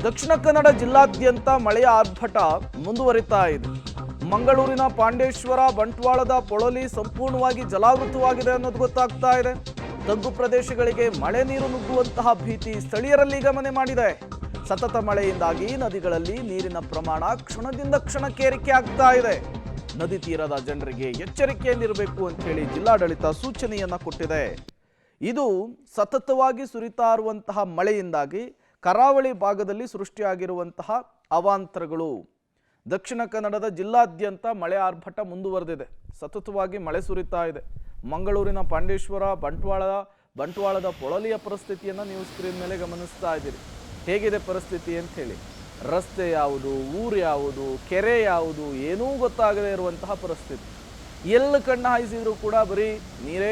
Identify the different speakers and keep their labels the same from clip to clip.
Speaker 1: ದಕ್ಷಿಣ ಕನ್ನಡ ಜಿಲ್ಲಾದ್ಯಂತ ಮಳೆಯ ಆರ್ಭಟ ಮುಂದುವರಿತಾ ಇದೆ. ಮಂಗಳೂರಿನ ಪಾಂಡೇಶ್ವರ, ಬಂಟ್ವಾಳದ ಪೊಳಲಿ ಸಂಪೂರ್ಣವಾಗಿ ಜಲಾವೃತವಾಗಿದೆ ಅನ್ನೋದು ಗೊತ್ತಾಗ್ತಾ ಇದೆ. ತಗ್ಗು ಪ್ರದೇಶಗಳಿಗೆ ಮಳೆ ನೀರು ನುಗ್ಗುವಂತಹ ಭೀತಿ ಸ್ಥಳೀಯರಲ್ಲಿ ಗಮನ ಮಾಡಿದೆ. ಸತತ ಮಳೆಯಿಂದಾಗಿ ನದಿಗಳಲ್ಲಿ ನೀರಿನ ಪ್ರಮಾಣ ಕ್ಷಣದಿಂದ ಕ್ಷಣಕ್ಕೆ ಏರಿಕೆ ಆಗ್ತಾ ಇದೆ. ನದಿ ತೀರದ ಜನರಿಗೆ ಎಚ್ಚರಿಕೆಯಿಂದಿರಬೇಕು ಅಂತ ಹೇಳಿ ಜಿಲ್ಲಾಡಳಿತ ಸೂಚನೆಯನ್ನ ಕೊಟ್ಟಿದೆ. ಇದು ಸತತವಾಗಿ ಸುರಿತಾ ಇರುವಂತಹ ಮಳೆಯಿಂದಾಗಿ ಕರಾವಳಿ ಭಾಗದಲ್ಲಿ ಸೃಷ್ಟಿಯಾಗಿರುವಂತಹ ಅವಾಂತರಗಳು. ದಕ್ಷಿಣ ಕನ್ನಡದ ಜಿಲ್ಲಾದ್ಯಂತ ಮಳೆ ಆರ್ಭಟ ಮುಂದುವರೆದಿದೆ. ಸತತವಾಗಿ ಮಳೆ ಸುರಿತಾ ಇದೆ. ಮಂಗಳೂರಿನ ಪಾಂಡೇಶ್ವರ, ಬಂಟ್ವಾಳದ ಪೊಳಲಿಯ ಪರಿಸ್ಥಿತಿಯನ್ನು ನೀವು ಸ್ಕ್ರೀನ್ ಮೇಲೆ ಗಮನಿಸ್ತಾ ಇದ್ದೀರಿ. ಹೇಗಿದೆ ಪರಿಸ್ಥಿತಿ ಅಂತ ಹೇಳಿ. ರಸ್ತೆ ಯಾವುದು, ಊರು ಯಾವುದು, ಕೆರೆ ಯಾವುದು ಏನೂ ಗೊತ್ತಾಗದೇ ಇರುವಂತಹ ಪರಿಸ್ಥಿತಿ. ಎಲ್ಲ ಕಣ್ಣು ಹಾಯಿಸಿದ್ರು ಕೂಡ ಬರೀ ನೀರೇ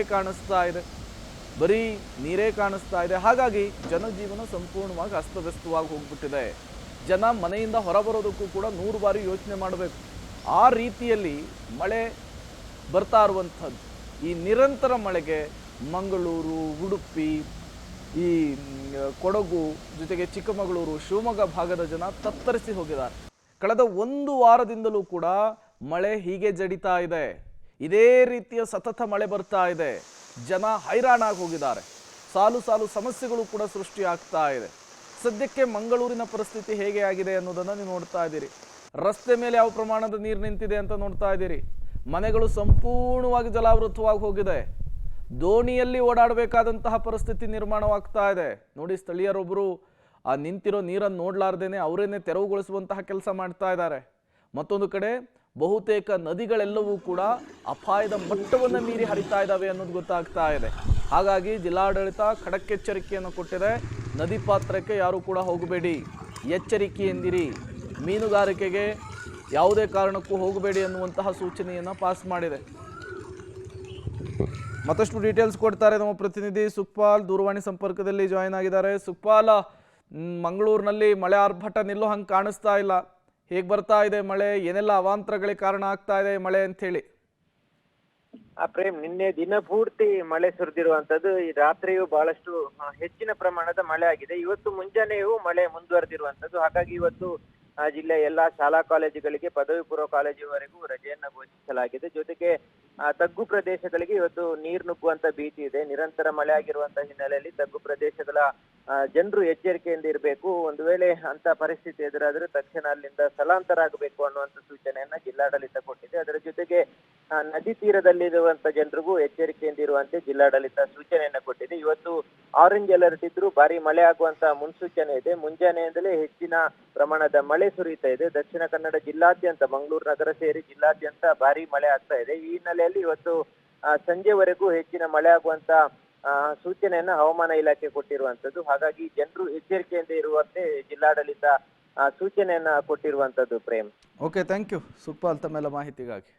Speaker 1: ಕಾಣಿಸ್ತಾ ಇದೆ. ಹಾಗಾಗಿ ಜನಜೀವನ ಸಂಪೂರ್ಣವಾಗಿ ಅಸ್ತವ್ಯಸ್ತವಾಗಿ ಹೋಗ್ಬಿಟ್ಟಿದೆ. ಜನ ಮನೆಯಿಂದ ಹೊರಬರೋದಕ್ಕೂ ಕೂಡ 100 ಬಾರಿ ಯೋಚನೆ ಮಾಡಬೇಕು. ಆ ರೀತಿಯಲ್ಲಿ ಮಳೆ ಬರ್ತಾ ಇರುವಂಥದ್ದು. ಈ ನಿರಂತರ ಮಳೆಗೆ ಮಂಗಳೂರು, ಉಡುಪಿ, ಈ ಕೊಡಗು ಜೊತೆಗೆ ಚಿಕ್ಕಮಗಳೂರು, ಶಿವಮೊಗ್ಗ ಭಾಗದ ಜನ ತತ್ತರಿಸಿ ಹೋಗಿದ್ದಾರೆ. ಕಳೆದ 1 ವಾರದಿಂದಲೂ ಕೂಡ ಮಳೆ ಹೀಗೆ ಜಡಿತಾ ಇದೆ. ಇದೇ ರೀತಿಯ ಸತತ ಮಳೆ ಬರ್ತಾ ಇದೆ. ಜನ ಹೈರಾಣಾಗಿ ಹೋಗಿದ್ದಾರೆ. ಸಾಲು ಸಮಸ್ಯೆಗಳು ಕೂಡ ಸೃಷ್ಟಿಯಾಗ್ತಾ ಇದೆ. ಸದ್ಯಕ್ಕೆ ಮಂಗಳೂರಿನ ಪರಿಸ್ಥಿತಿ ಹೇಗೆ ಆಗಿದೆ ಅನ್ನೋದನ್ನು ನೀವು ನೋಡ್ತಾ ಇದ್ದೀರಿ. ರಸ್ತೆ ಮೇಲೆ ಯಾವ ಪ್ರಮಾಣದ ನೀರು ನಿಂತಿದೆ ಅಂತ ನೋಡ್ತಾ ಇದ್ದೀರಿ. ಮನೆಗಳು ಸಂಪೂರ್ಣವಾಗಿ ಜಲಾವೃತವಾಗಿ ಹೋಗಿದೆ. ದೋಣಿಯಲ್ಲಿ ಓಡಾಡಬೇಕಾದಂತಹ ಪರಿಸ್ಥಿತಿ ನಿರ್ಮಾಣವಾಗ್ತಾ ಇದೆ. ನೋಡಿ, ಸ್ಥಳೀಯರೊಬ್ಬರು ಆ ನಿಂತಿರೋ ನೀರನ್ನು ನೋಡ್ಲಾರ್ದೇನೆ ಅವರೇನೆ ತೆರವುಗೊಳಿಸುವಂತಹ ಕೆಲಸ ಮಾಡ್ತಾ ಇದ್ದಾರೆ. ಮತ್ತೊಂದು ಕಡೆ ಬಹುತೇಕ ನದಿಗಳೆಲ್ಲವೂ ಕೂಡ ಅಪಾಯದ ಮಟ್ಟವನ್ನು ಮೀರಿ ಹರಿತಾ ಇದ್ದಾವೆ ಅನ್ನೋದು ಗೊತ್ತಾಗ್ತಾ ಇದೆ. ಹಾಗಾಗಿ ಜಿಲ್ಲಾಡಳಿತ ಖಡಕ್ ಎಚ್ಚರಿಕೆಯನ್ನು ಕೊಟ್ಟಿದೆ. ನದಿ ಪಾತ್ರಕ್ಕೆ ಯಾರು ಕೂಡ ಹೋಗಬೇಡಿ, ಎಚ್ಚರಿಕೆಯಿಂದಿರಿ. ಮೀನುಗಾರಿಕೆಗೆ ಯಾವುದೇ ಕಾರಣಕ್ಕೂ ಹೋಗಬೇಡಿ ಅನ್ನುವಂತಹ ಸೂಚನೆಯನ್ನು ಪಾಸ್ ಮಾಡಿದೆ. ಮತ್ತಷ್ಟು ಡೀಟೇಲ್ಸ್ ಕೊಡ್ತಾರೆ ನಮ್ಮ ಪ್ರತಿನಿಧಿ ಸುಕ್ಪಾಲ್. ದೂರವಾಣಿ ಸಂಪರ್ಕದಲ್ಲಿ ಜಾಯಿನ್ ಆಗಿದ್ದಾರೆ. ಸುಕ್ಪಾಲ್, ಮಂಗಳೂರಿನಲ್ಲಿ ಮಳೆ ಆರ್ಭಟ ನಿಲ್ಲೋ ಹಂಗೆ ಕಾಣಿಸ್ತಾ ಇಲ್ಲ. ಹೇಗೆ ಬರ್ತಾ ಇದೆ ಮಳೆ? ಏನೆಲ್ಲ ಅವಾಂತರಗಳಿಗೆ ಕಾರಣ ಆಗ್ತಾ ಇದೆ ಮಳೆ ಅಂತ ಹೇಳಿ?
Speaker 2: ಪ್ರೇಮ್, ನಿನ್ನೆ ದಿನ ಪೂರ್ತಿ ಮಳೆ ಸುರಿದಿರುವಂತದ್ದು. ಈ ರಾತ್ರಿಯೂ ಬಹಳಷ್ಟು ಹೆಚ್ಚಿನ ಪ್ರಮಾಣದ ಮಳೆ ಆಗಿದೆ. ಇವತ್ತು ಮುಂಜಾನೆಯೂ ಮಳೆ ಮುಂದುವರೆದಿರುವಂತದ್ದು. ಹಾಗಾಗಿ ಇವತ್ತು ಜಿಲ್ಲೆಯ ಎಲ್ಲಾ ಶಾಲಾ ಕಾಲೇಜುಗಳಿಗೆ, ಪದವಿ ಪೂರ್ವ ಕಾಲೇಜಿನವರೆಗೂ ರಜೆಯನ್ನ ಘೋಷಿಸಲಾಗಿದೆ. ಜೊತೆಗೆ ತಗ್ಗು ಪ್ರದೇಶಗಳಿಗೆ ಇವತ್ತು ನೀರು ನುಗ್ಗುವಂತ ಭೀತಿ ಇದೆ. ನಿರಂತರ ಮಳೆ ಆಗಿರುವಂತ ಹಿನ್ನೆಲೆಯಲ್ಲಿ ತಗ್ಗು ಪ್ರದೇಶಗಳ ಜನರು ಎಚ್ಚರಿಕೆಯಿಂದ ಇರಬೇಕು. ಒಂದು ವೇಳೆ ಅಂತ ಪರಿಸ್ಥಿತಿ ಎದುರಾದ್ರೆ ತಕ್ಷಣ ಅಲ್ಲಿಂದ ಸ್ಥಳಾಂತರ ಆಗಬೇಕು ಅನ್ನುವಂತ ಸೂಚನೆಯನ್ನ ಜಿಲ್ಲಾಡಳಿತ ಕೊಟ್ಟಿದೆ. ಅದರ ಜೊತೆಗೆ ನದಿ ತೀರದಲ್ಲಿರುವಂತ ಜನರಿಗೂ ಎಚ್ಚರಿಕೆಯಿಂದ ಇರುವಂತೆ ಜಿಲ್ಲಾಡಳಿತ ಸೂಚನೆಯನ್ನ ಕೊಟ್ಟಿದೆ. ಇವತ್ತು ಆರೆಂಜ್ ಅಲರ್ಟ್ ಇದ್ರು ಭಾರಿ ಮಳೆ ಆಗುವಂತ ಮುನ್ಸೂಚನೆ ಇದೆ. ಮುಂಜಾನೆಯಿಂದಲೇ ಹೆಚ್ಚಿನ ಪ್ರಮಾಣದ ಮಳೆ ಸುರಿತಾ ಇದೆ. ದಕ್ಷಿಣ ಕನ್ನಡ ಜಿಲ್ಲಾದ್ಯಂತ, ಮಂಗಳೂರು ನಗರ ಸೇರಿ ಜಿಲ್ಲಾದ್ಯಂತ ಭಾರಿ ಮಳೆ ಆಗ್ತಾ ಇದೆ. ಈ ಹಿನ್ನೆಲೆಯಲ್ಲಿ ಇವತ್ತು ಸಂಜೆವರೆಗೂ ಹೆಚ್ಚಿನ ಮಳೆ ಆಗುವಂತ ಸೂಚನೆಯನ್ನ ಹವಾಮಾನ ಇಲಾಖೆ ಕೊಟ್ಟಿರುವಂತದ್ದು. ಹಾಗಾಗಿ ಜನರು ಎಚ್ಚರಿಕೆಯಿಂದ ಇರುವಂತೆ ಜಿಲ್ಲಾಡಳಿತ ಸೂಚನೆಯನ್ನ ಕೊಟ್ಟಿರುವಂತದ್ದು. Prem,
Speaker 1: okay, thank you Sukhpal ತಮ್ಮೆಲ್ಲ ಮಾಹಿತಿಗಾಗಿ.